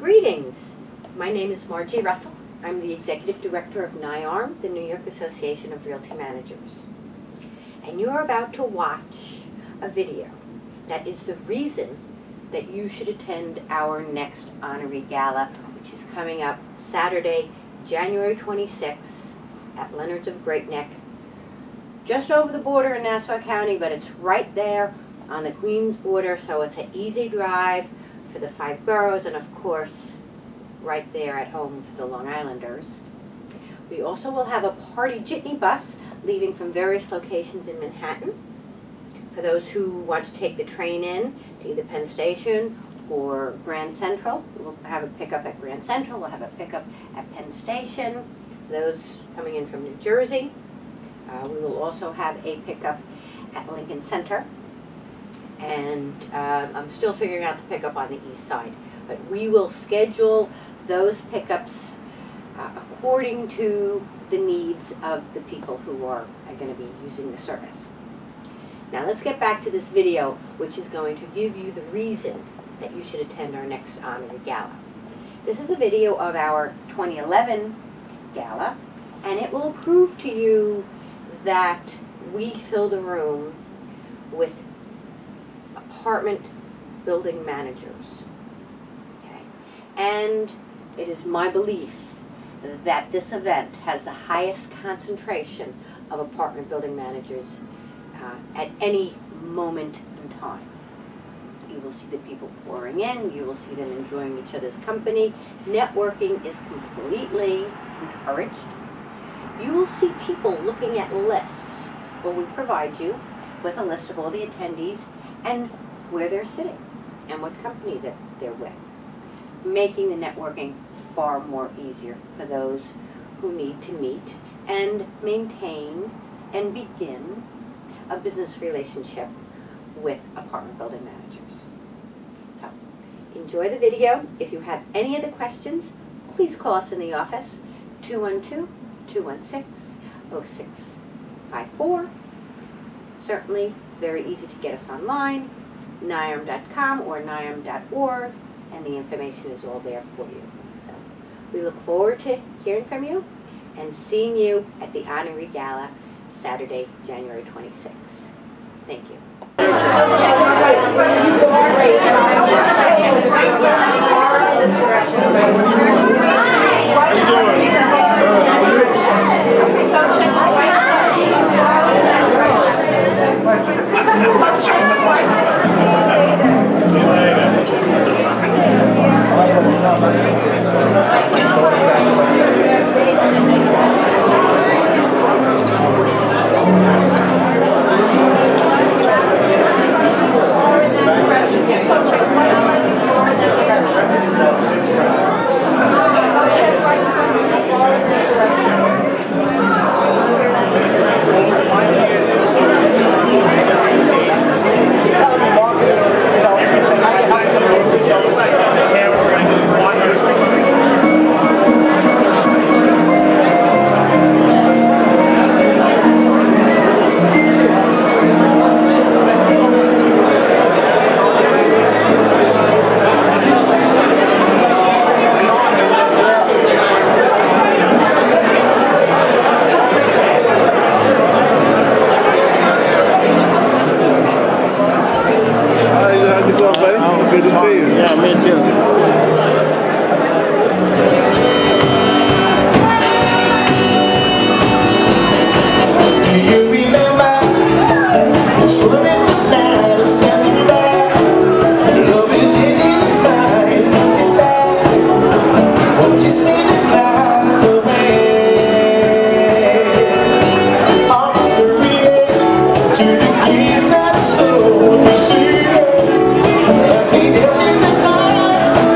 Greetings. My name is Margie Russell. I'm the Executive Director of NYARM, the New York Association of Realty Managers. And you're about to watch a video that is the reason that you should attend our next Honoree Gala, which is coming up Saturday, January 26th at Leonard's of Great Neck, just over the border in Nassau County, but it's right there on the Queens border, so it's an easy drive for the 5 boroughs, and of course, right there at home for the Long Islanders. We also will have a party jitney bus leaving from various locations in Manhattan. For those who want to take the train in to either Penn Station or Grand Central, we'll have a pickup at Grand Central, we'll have a pickup at Penn Station. For those coming in from New Jersey, we will also have a pickup at Lincoln Center. And I'm still figuring out the pickup on the east side. But we will schedule those pickups according to the needs of the people who are going to be using the service. Now let's get back to this video, which is going to give you the reason that you should attend our next Honoree Gala. This is a video of our 2011 Gala, and it will prove to you that we fill the room with apartment building managers. Okay. And it is my belief that this event has the highest concentration of apartment building managers at any moment in time. You will see the people pouring in, you will see them enjoying each other's company. Networking is completely encouraged. You will see people looking at lists. Well, we provide you with a list of all the attendees and where they're sitting and what company that they're with, making the networking far more easier for those who need to meet and maintain and begin a business relationship with apartment building managers. So, enjoy the video. If you have any other questions, please call us in the office, 212-216-0654. Certainly very easy to get us online, nyarm.com or nyarm.org, and the information is all there for you. So we look forward to hearing from you and seeing you at the Honoree Gala Saturday, January 26th. Thank you. Let's be dancing the night.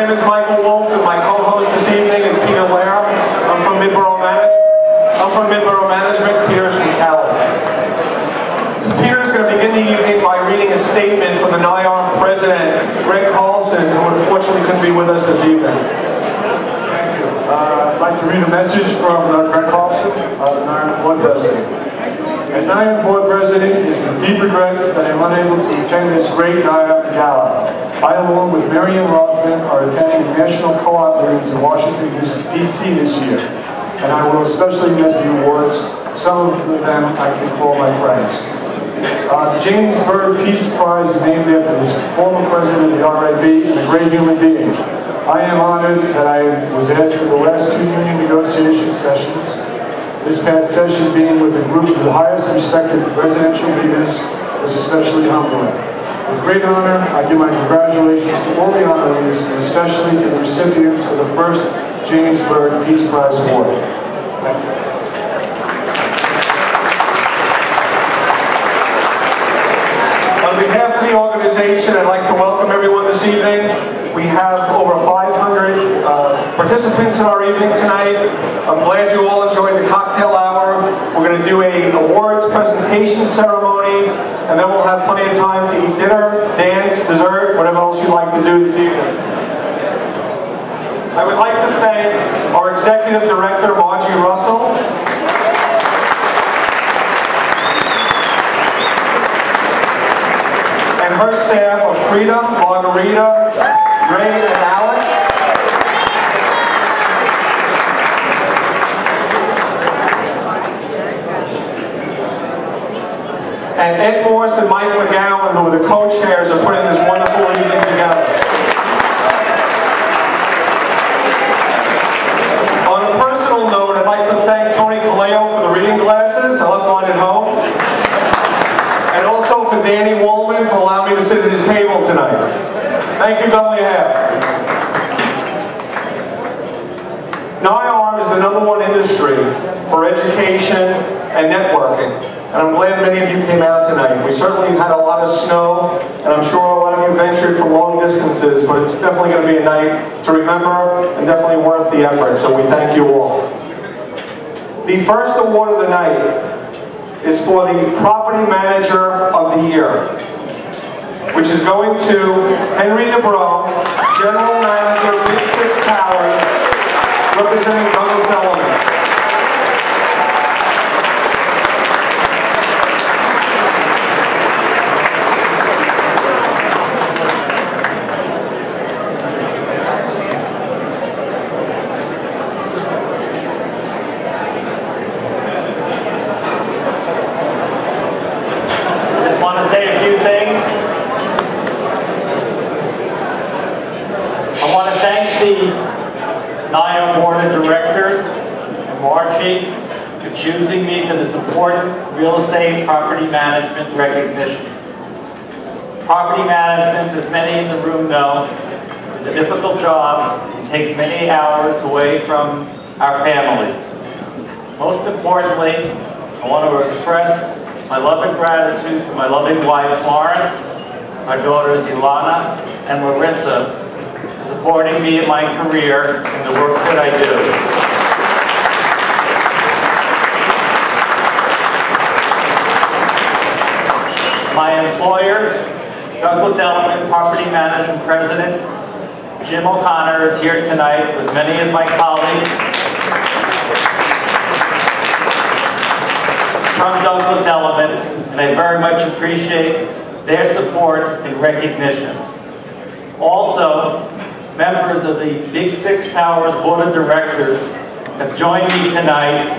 name is Michael Wolf, and my co-host this evening is Peter Lair. I'm from Midborough Management. Peter's from Gala. Peter's going to begin the evening by reading a statement from the NYARM president, Greg Carlson, who unfortunately couldn't be with us this evening. Thank you. I'd like to read a message from Greg Carlson, the NYARM board president. As NYARM board president, it is with deep regret that I am unable to attend this great NYARM Gala. I, along with Marian Rothman, are attending the National Co-op meetings in Washington, D.C. this year, and I will especially miss the awards. Some of them I can call my friends. The James BERG Peace Prize is named after this former president of the RAB and a great human being. I am honored that I was asked for the last 2 union negotiation sessions. This past session being with a group of the highest respected residential leaders was especially humbling. With great honor, I give my congratulations to all the honorees, and especially to the recipients of the first James BERG Peace Prize Award. Thank you. On behalf of the organization, I'd like to welcome everyone this evening. We have over 500 participants in our evening tonight. I'm glad you all enjoyed the cocktail hour. We're going to do an awards presentation ceremony, and then we'll have plenty of time to eat dinner, dance, dessert, whatever else you'd like to do this evening. I would like to thank our Executive Director, Margie Russell, and her staff of Frida, Margarita, Ray, and Alex. And Ed Morse and Mike McGowan, who are the co-chairs, are putting this wonderful evening together. On a personal note, I'd like to thank Tony Kaleo for the reading glasses. I left mine at home. And also for Danny Woolman for allowing me to sit at his table tonight. Thank you, Beverly Haft. NYARM is the #1 industry for education and networking. And I'm glad many of you came out tonight. We certainly have had a lot of snow, and I'm sure a lot of you ventured from long distances, but it's definitely going to be a night to remember and definitely worth the effort, so we thank you all. The first award of the night is for the Property Manager of the Year, which is going to Henry DeBro, General Manager, Big 6 Towers, representing Douglas Elliman. NYARM Board of Directors and Margie for choosing me for this important real estate property management recognition. Property management, as many in the room know, is a difficult job and takes many hours away from our families. Most importantly, I want to express my love and gratitude to my loving wife Florence, my daughters Ilana and Larissa, supporting me in my career and the work that I do. My employer, Douglas Elliman, Property Management President, Jim O'Connor, is here tonight with many of my colleagues from Douglas Elliman, and I very much appreciate their support and recognition. Also, members of the Big 6 Towers Board of Directors have joined me tonight,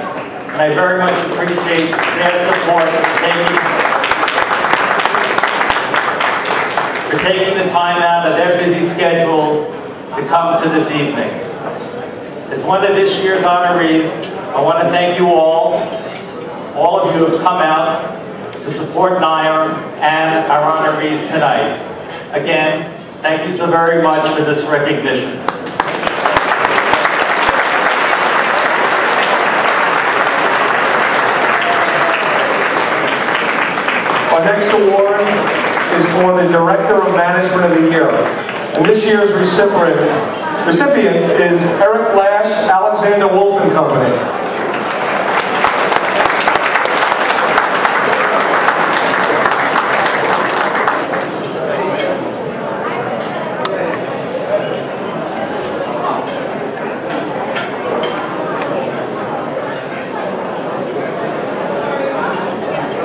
and I very much appreciate their support for taking the time out of their busy schedules to come to this evening. As one of this year's honorees, I want to thank you all. All of you have come out to support NYARM and our honorees tonight. Again, thank you so very much for this recognition. Our next award is for the Director of Management of the Year. And this year's recipient is Eric Lash, Alexander Wolf and Company.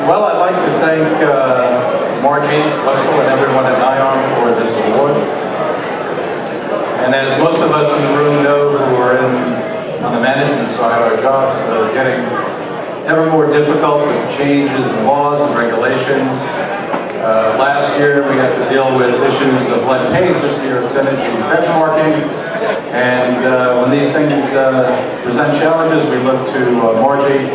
Well, I'd like to thank Margie, Russell, and everyone at NYARM for this award. And as most of us in the room know who are on the management side, our jobs are getting ever more difficult with changes in laws and regulations. Last year we had to deal with issues of lead paint. This year it's energy benchmarking. And when these things present challenges, we look to Margie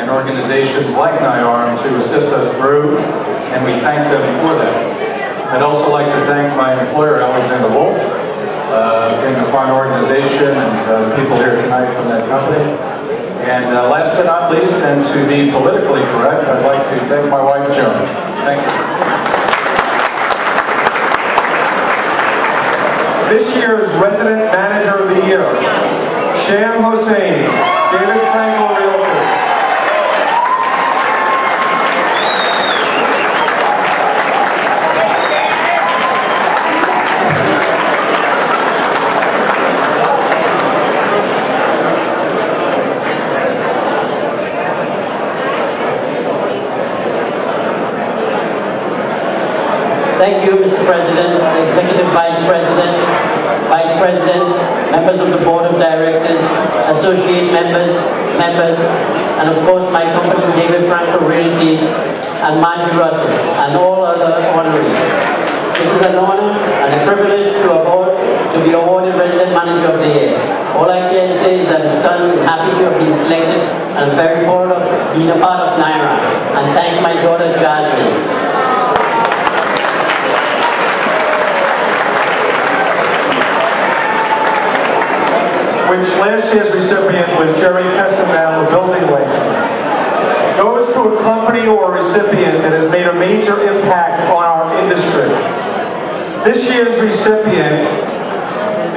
and organizations like NYARM to assist us through, and we thank them for that. I'd also like to thank my employer, Alexander Wolf, being a fine organization, and the people here tonight from that company. And last but not least, and to be politically correct, I'd like to thank my wife, Joan. Thank you. This year's Resident Manager of the Year, Sham Hossein, David Frankel, Realty. Thank you, Mr. President, Executive Vice President, members of the Board of Directors, associate members, and of course my company, David Frankel Realty, and Margie Russell, and all other honorees. This is an honor and a privilege to be awarded Resident Manager of the Year. All I can say is that I'm stunned and happy to have been selected, and I'm very proud of being a part of NYARM. And thanks my daughter, Jasmine. Which last year's recipient was Jerry Kestenbaum of Building Lane, goes to a company or a recipient that has made a major impact on our industry. This year's recipient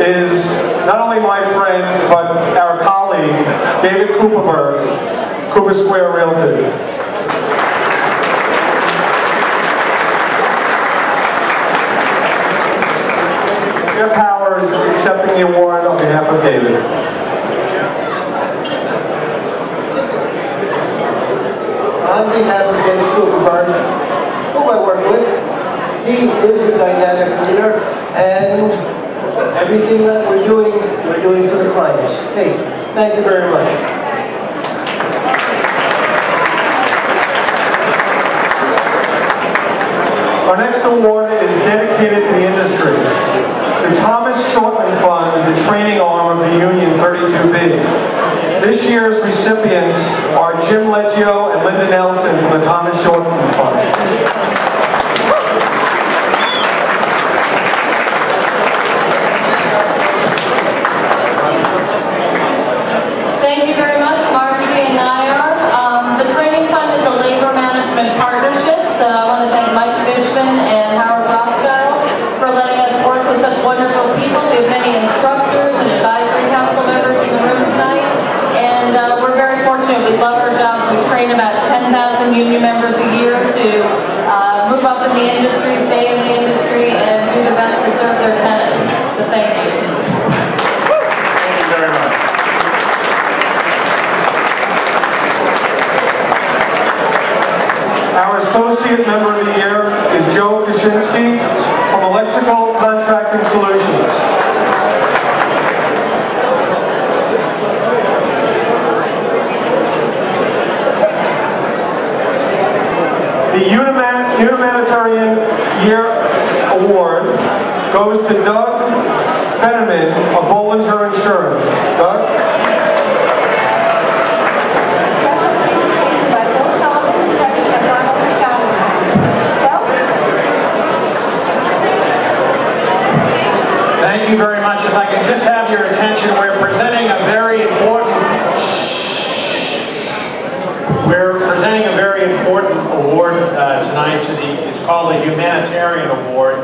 is not only my friend, but our colleague, David Cooperberg, Cooper Square Realty. Jeff Howard is accepting the award on behalf of David. On behalf of David Cooperberg, whom I work with, he is a dynamic leader, and everything that we're doing for the clients. Hey, thank you very much. Our next award is dedicated to the industry. The Thomas Shortman Fund is the training arm of the Union 32B. This year's recipients are Jim Leggio and Linda Nelson from the Thomas Shortman Fund. Thank you very much, Margie and NYARM. The training fund is a labor management partnership, so I want to thank Mike Fishman and Howard Rothschild for letting us work with such wonderful people. We have many instructors and advisory council members in the room tonight, and we're very fortunate. We love our jobs. We train about 10,000 union members a year to move up in the industry, stay in the industry, and do the best to serve their tenants. So thank you. Thank you very much. Our Associate Member of the Year is Joe Kaczynski from Electrical Contracting Solutions. The Humanitarian Year Award goes to Doug Fenneman of Bollinger Insurance. Doug? Thank you very much. If I can just have your attention, we're presenting a very important award tonight. It's called the Humanitarian Award,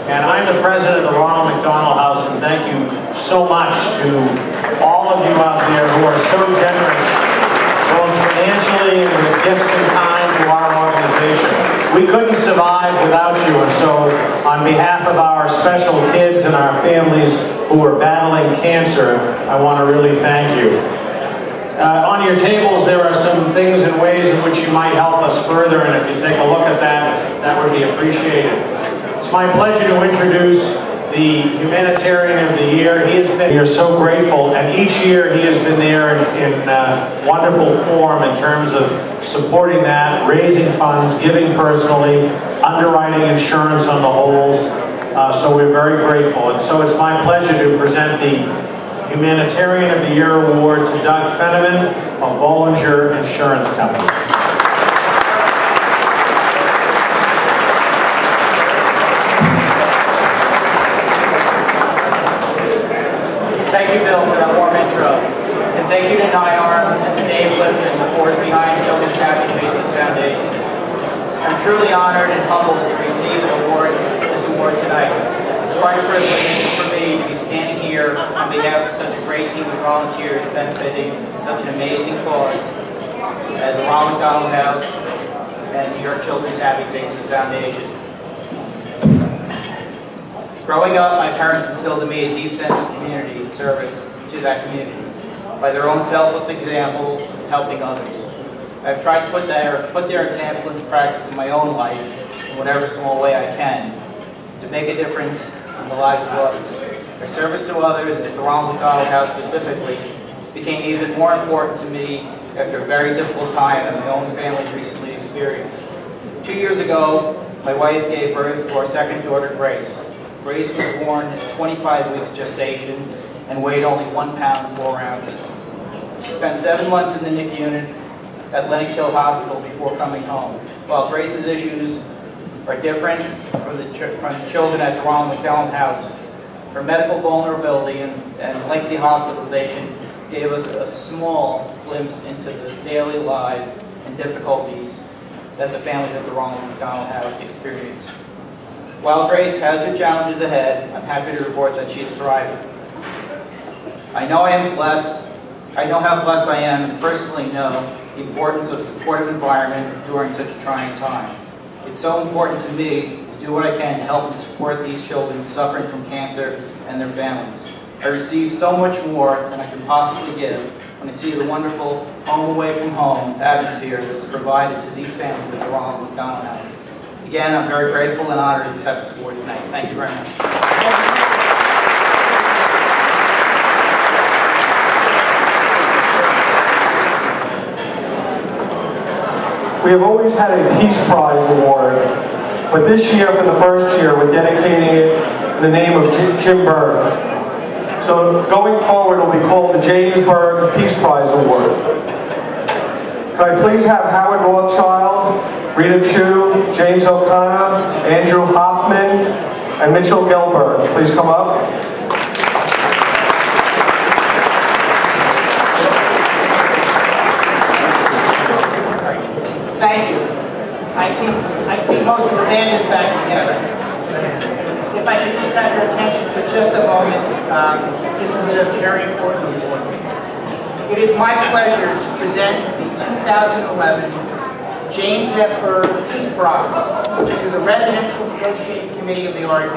And I'm the president of the Ronald McDonald House, and thank you so much to all of you out there who are so generous, both financially and with gifts and time to our organization. We couldn't survive without you, and so on behalf of our special kids and our families who are battling cancer, I want to really thank you. On your tables there are some things and ways in which you might help us further, and if you take a look at that, that would be appreciated. It's my pleasure to introduce the Humanitarian of the Year. We are so grateful, and each year he has been there in wonderful form in terms of supporting that, raising funds, giving personally, underwriting insurance on the holes. So we're very grateful. And so it's my pleasure to present the Humanitarian of the Year Award to Doug Fenneman of Bollinger Insurance Company. Thank you, Bill, for that warm intro. And thank you to NYARM and to Dave Lipson, the force behind Children's Happy Faces Foundation. I'm truly honored and humbled to receive this award tonight. It's quite a privilege for me to be standing here on behalf of such a great team of volunteers benefiting such an amazing cause as the Ronald McDonald House and New York Children's Happy Faces Foundation. Growing up, my parents instilled in me a deep sense of community and service to that community by their own selfless example of helping others. I've tried to put their example into practice in my own life in whatever small way I can to make a difference in the lives of others. Their service to others, and to the Ronald McDonald House specifically, became even more important to me after a very difficult time that my own family recently experienced. 2 years ago, my wife gave birth to our second daughter, Grace. Grace was born at 25 weeks gestation and weighed only 1 pound 4 ounces. She spent 7 months in the NICU unit at Lenox Hill Hospital before coming home. While Grace's issues are different from the children at the Ronald McDonald House, her medical vulnerability and lengthy hospitalization gave us a small glimpse into the daily lives and difficulties that the families at the Ronald McDonald House experience. While Grace has her challenges ahead, I'm happy to report that she is thriving. I know how blessed I am, and personally know the importance of a supportive environment during such a trying time. It's so important to me to do what I can to help and support these children suffering from cancer and their families. I receive so much more than I can possibly give when I see the wonderful home away from home atmosphere that's provided to these families at the Ronald McDonald House. Again, I'm very grateful and honored to accept this award tonight. Thank you very much. We have always had a Peace Prize award, but this year, for the first year, we're dedicating it in the name of Jim BERG. So going forward, it will be called the James BERG Peace Prize Award. Can I please have Howard Rothschild, Rita Chu, James O'Connor, Andrew Hoffman, and Mitchell Gelberg please come up. Thank you. I see most of the band is back together. If I could just have your attention for just a moment, this is a very important award. It is my pleasure to present the 2011 James F. BERG Peace Prize to the Residential Negotiating Committee of the REB.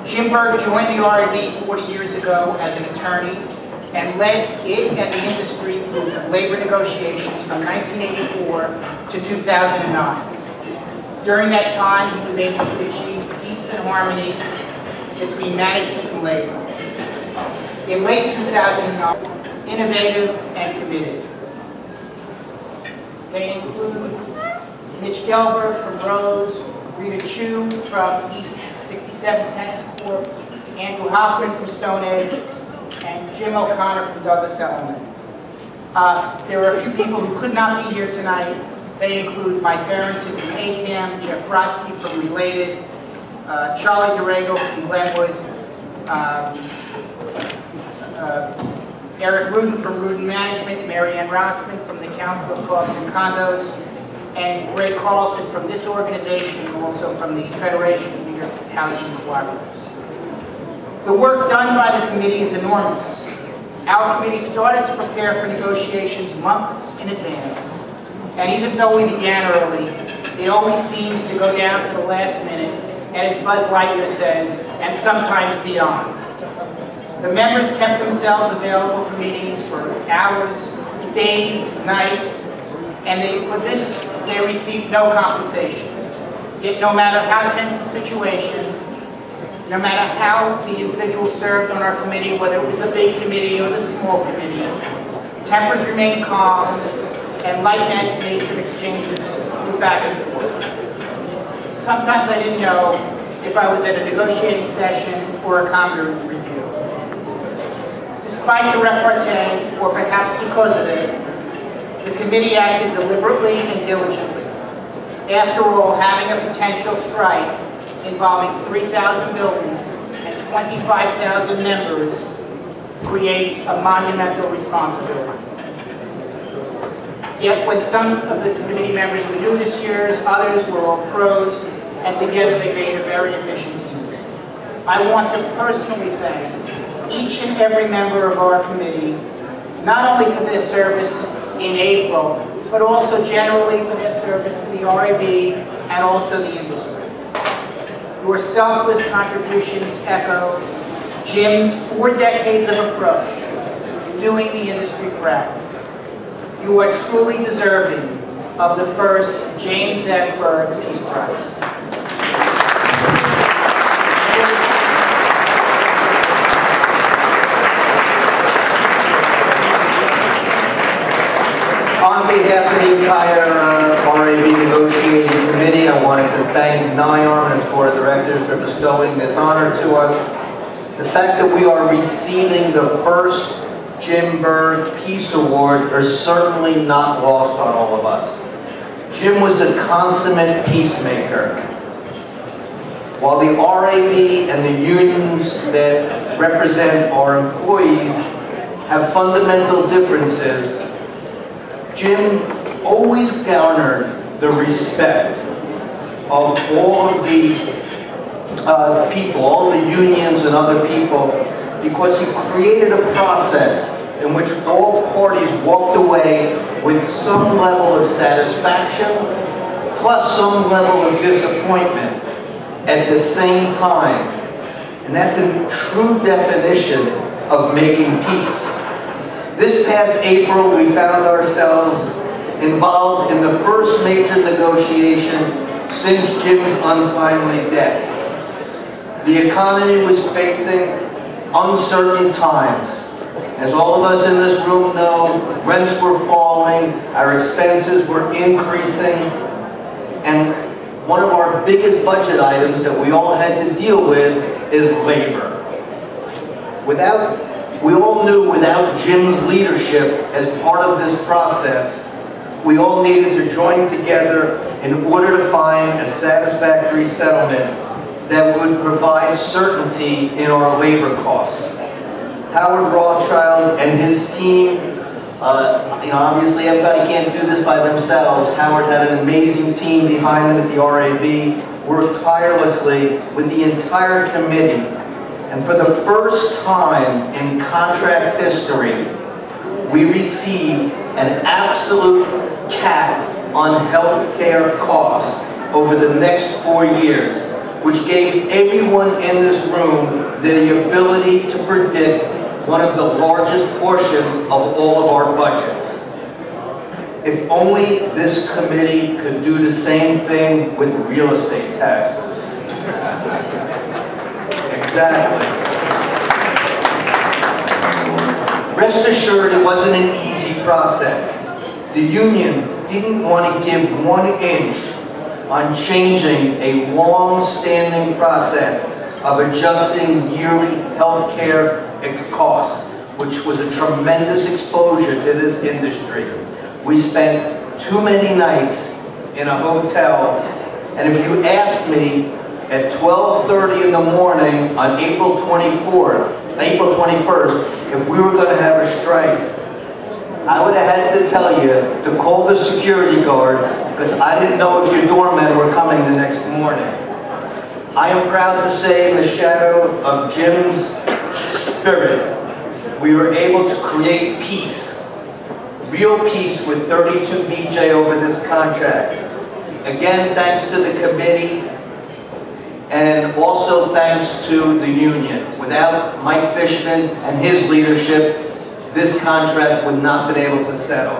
Jim BERG joined the REB 40 years ago as an attorney and led it and the industry through labor negotiations from 1984 to 2009. During that time, he was able to achieve peace and harmonies between management and labor. In late 2009, innovative and committed. They include Mitch Gelberg from Rose, Rita Chu from East 67 Tennis Corp, Andrew Hoffman from Stone Edge, and Jim O'Connor from Douglas Elliman. There are a few people who could not be here tonight. They include Mike Berenson from ACAM, Jeff Brodsky from Related, Charlie Durego from Glenwood, Eric Rudin from Rudin Management, Marianne Rockman from the Council of Co-ops and Condos, and Greg Carlson from this organization and also from the Federation of New York housing cooperatives. The work done by the committee is enormous. Our committee started to prepare for negotiations months in advance, and even though we began early, it always seems to go down to the last minute, and as Buzz Lightyear says, and sometimes beyond. The members kept themselves available for meetings for hours, days, nights, and for this they received no compensation. Yet no matter how tense the situation, no matter how the individual served on our committee, whether it was the big committee or the small committee, tempers remained calm and like-natured exchanges flew back and forth. Sometimes I didn't know if I was at a negotiating session or a common review. Despite the repartee, or perhaps because of it, the committee acted deliberately and diligently. After all, having a potential strike involving 3,000 buildings and 25,000 members creates a monumental responsibility. Yet when some of the committee members were new this year, others were all pros, and together they made a very efficient team. I want to personally thank each and every member of our committee, not only for their service in April, but also generally for their service to the RAB and also the industry. Your selfless contributions echo Jim's 4 decades of approach, doing the industry proud. You are truly deserving of the first James F. BERG Peace Prize. On behalf of the entire RAB negotiating committee, I wanted to thank NYARM and its board of directors for bestowing this honor to us. The fact that we are receiving the first Jim BERG Peace Award are certainly not lost on all of us. Jim was a consummate peacemaker. While the RAB and the unions that represent our employees have fundamental differences, Jim always garnered the respect of all of the people, all the unions and other people, because he created a process in which all parties walked away with some level of satisfaction, plus some level of disappointment at the same time. And that's a true definition of making peace. This past April, we found ourselves involved in the first major negotiation since Jim's untimely death. The economy was facing uncertain times. As all of us in this room know, rents were falling, our expenses were increasing, and one of our biggest budget items that we all had to deal with is labor. We all knew without Jim's leadership as part of this process, we all needed to join together in order to find a satisfactory settlement that would provide certainty in our labor costs. Howard Rothschild and his team, obviously everybody can't do this by themselves. Howard had an amazing team behind him at the RAB, worked tirelessly with the entire committee. And for the first time in contract history, we received an absolute cap on health care costs over the next 4 years, which gave everyone in this room the ability to predict one of the largest portions of all of our budgets. If only this committee could do the same thing with real estate taxes. Exactly. Rest assured, it wasn't an easy process. The union didn't want to give 1 inch on changing a long-standing process of adjusting yearly health care costs, which was a tremendous exposure to this industry. We spent too many nights in a hotel, and if you asked me at 12:30 in the morning on April 21st, if we were going to have a strike, I would have had to tell you to call the security guards because I didn't know if your doormen were coming the next morning. I am proud to say in the shadow of Jim's spirit, we were able to create peace, real peace with 32 BJ over this contract. Again, thanks to the committee and also thanks to the union. Without Mike Fishman and his leadership, this contract would not have been able to settle.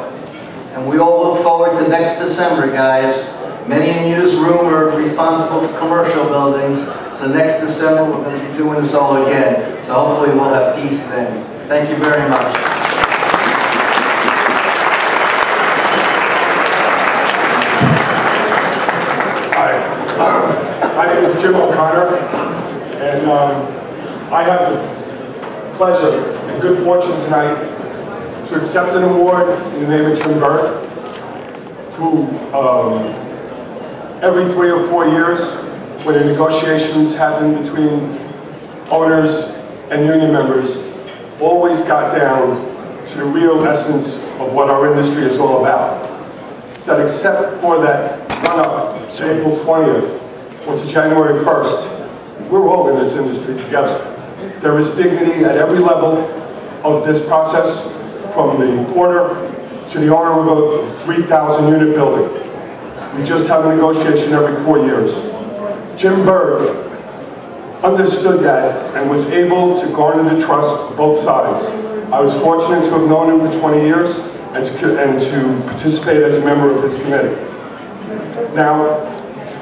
And we all look forward to next December, guys. Many in this room are responsible for commercial buildings, so next December we're going to be doing this all again. So hopefully we'll have peace then. Thank you very much. Hi, my name is Jim O'Connor, and I have the pleasure and good fortune tonight to accept an award in the name of Jim BERG, who every 3 or 4 years, when the negotiations happen between owners and union members, always got down to the real essence of what our industry is all about. That except for that run-up to April 20th or to January 1st, we're all in this industry together. There is dignity at every level of this process, from the porter to the owner of a 3,000 unit building. We just have a negotiation every 4 years. Jim BERG understood that and was able to garner the trust of both sides. I was fortunate to have known him for 20 years and to participate as a member of his committee. Now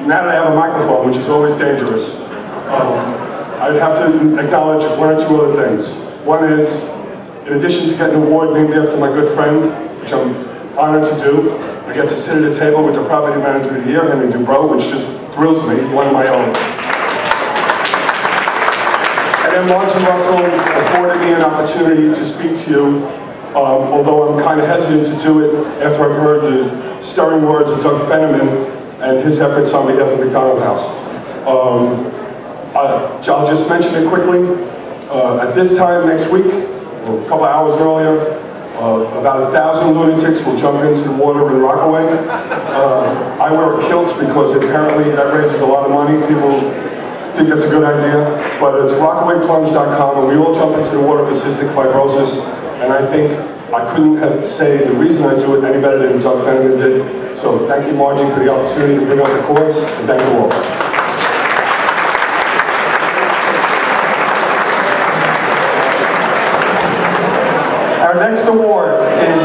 that I have a microphone, which is always dangerous, I'd have to acknowledge one or two other things. One is, in addition to getting an award named after my good friend, which I'm honored to do, I get to sit at a table with the property manager of the year, Henry Dubrow, which just thrills me, one of my own. And then Margie Russell afforded me an opportunity to speak to you, although I'm kind of hesitant to do it after I've heard the stirring words of Doug Fenneman and his efforts on behalf of McDonald House. I'll just mention it quickly. At this time next week, or a couple hours earlier, about 1,000 lunatics will jump into the water in Rockaway. I wear a kilt because apparently that raises a lot of money. People think that's a good idea, but it's rockawayplunge.com, and we all jump into the water for cystic fibrosis, and I think I couldn't say the reason I do it any better than Doug Fenneman did. So thank you, Margie, for the opportunity to bring up the cause, and thank you all. Our next award is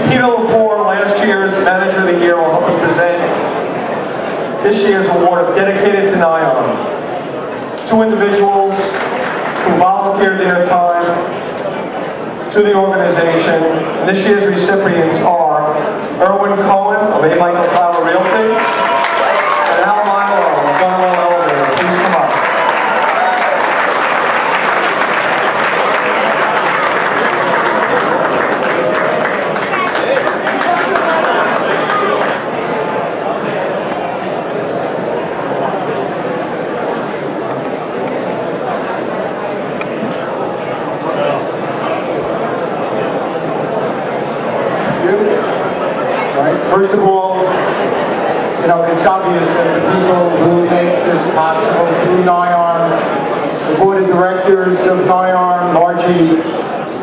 Peter Lepore, last year's Manager of the Year, will help us present this year's award of Dedicated to NYARM. 2 individuals who volunteered their time to the organization. And this year's recipients are Erwin Cohen of A. Michael Tyler Realty and Al Milo of Gala Elevator. Please come up. First of all, you know, it's obvious that the people who make this possible through NYARM, the board of directors of NYARM, Margie,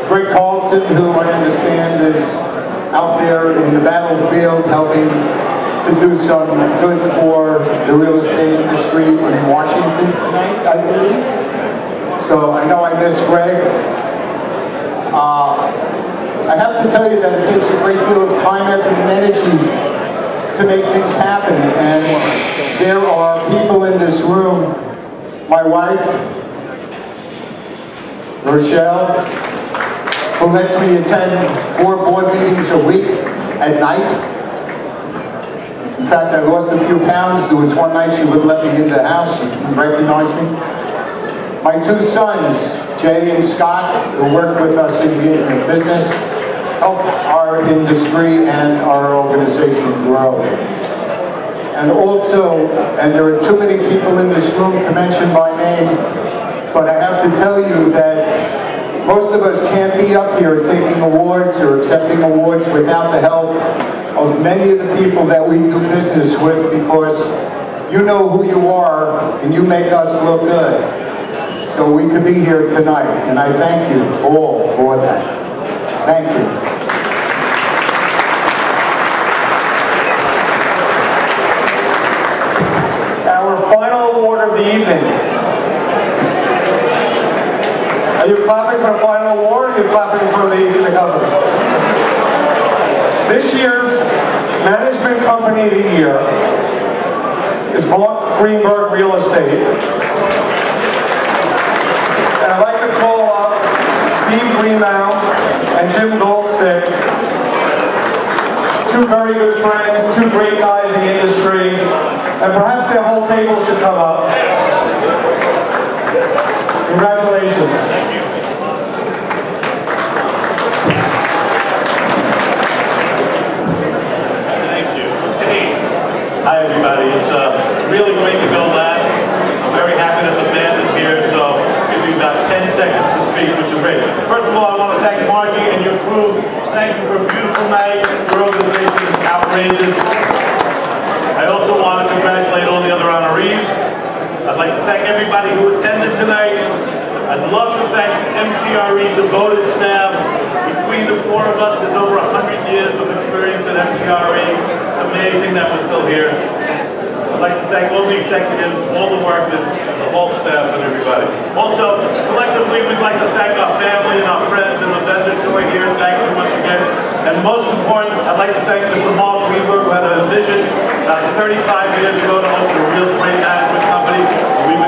Greg Carlson, who I understand is out there in the battlefield helping to do some good for the real estate industry in Washington tonight, I believe. So I know I miss Greg. I have to tell you that it takes a great deal of time, effort, and energy to make things happen. And there are people in this room, my wife, Rochelle, who lets me attend 4 board meetings a week at night. In fact, I lost a few pounds. There was one night she wouldn't let me in the house. She didn't recognize me. My 2 sons, Jay and Scott, who work with us in the business, help our industry and our organization grow. And also, and there are too many people in this room to mention by name, but I have to tell you that most of us can't be up here taking awards or accepting awards without the help of many of the people that we do business with, because you know who you are, and you make us look good. So we could be here tonight, and I thank you all for that. Thank you. Our final award of the evening. Are you clapping for the final award, or are you clapping for the company? This year's Management Company of the Year is Greenberg Real Estate. And I'd like to call up Steve Greenmow and Jim Goldstick, two very good friends, two great guys in the industry, and perhaps their whole table should come up. Congratulations. Thank you. Hey, hi everybody. It's really great to go last. I'm very happy that the band is here, so it gives me about 10 seconds to speak, which is great. First of all, I want to thank Margie and your crew. Thank you for a beautiful night. Your organization is outrageous. I also want to congratulate all the other honorees. I'd like to thank everybody who attended tonight. I'd love to thank the MGRE devoted staff. Between the four of us, there's over 100 years of experience at MGRE. It's amazing that we're still here. I'd like to thank all the executives, all the workers, the whole staff, and everybody. Also, collectively, we'd like to thank our family and our friends and the vendors who are here. Thank you once again. And most important, I'd like to thank Mr. Mark Greenberg, who had a vision about 35 years ago to open a real estate management company. We